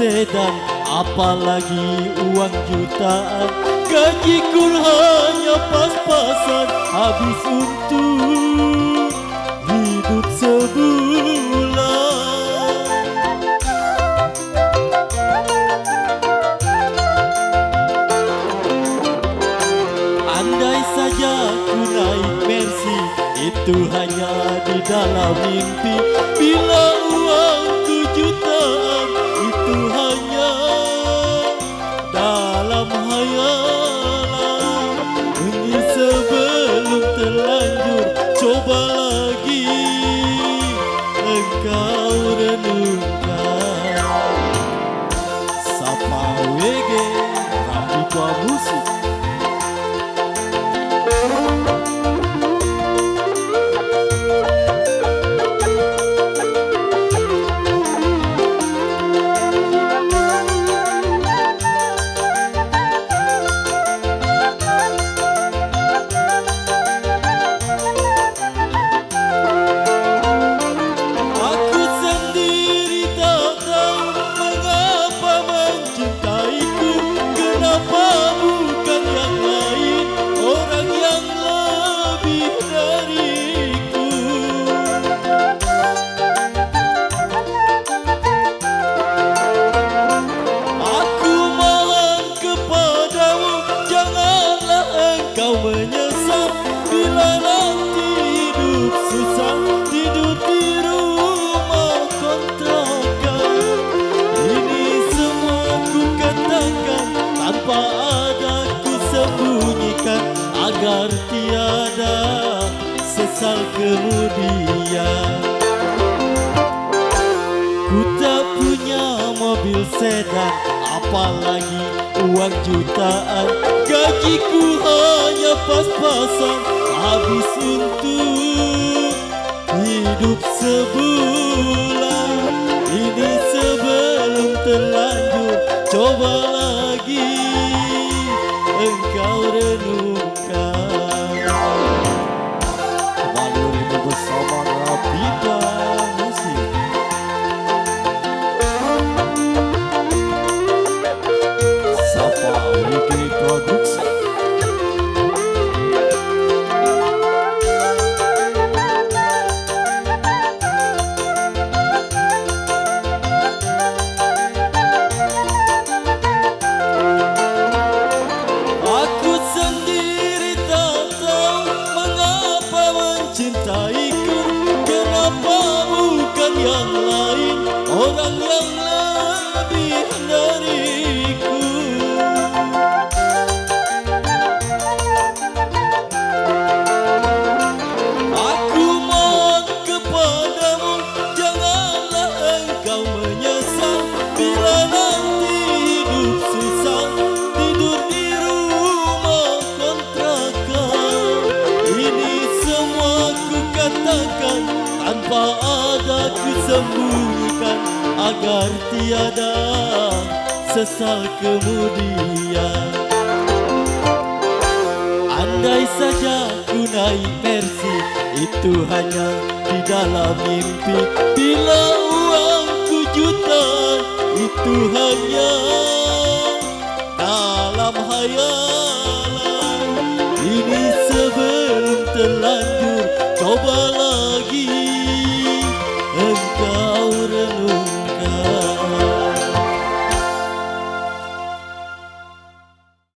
sedan, apalagi uang jutaan. Gajiku hanya pas-pasan, habis untuk hidup sebulan. Andai saja ku naik Mercy, itu hanya di dalam mimpi. Bila uangku jutaan, itu hanya dalam hayalan. Ini sebelum terlanjur, coba lagi engkau renungkan. Sapa WG Rapika Musik. Menyesal bila nanti hidup susah, tidur di rumah kontrakan. Ini semua ku katakan tanpa ada ku sembunyikan, agar tiada sesal kemudian. Ku tak punya mobil sedan, apalagi uang jutaan. Gajiku hanya pas-pasan, habis untuk hidup sebulan. Ini sebelum terlanjur, coba lagi engkau renungkan. Kembali bersama Rapika Musik. Sapa WG Produksi. Aku sendiri tak tahu mengapa mencintaiku, kenapa bukan yang lain, orang yang lebih dariku. Aku mohon kepadamu, janganlah engkau menyesal bila nanti hidup susah, tidur di rumah kontrakan. Ini semua ku katakan tanpa ada ku sembunyikan, agar tiada sesal kemudian. Andai saja ku naik Mercy, itu hanya di dalam mimpi. Bila uangku jutaan, itu hanya dalam hayalan. Ini sebelum terlanjur, cobalah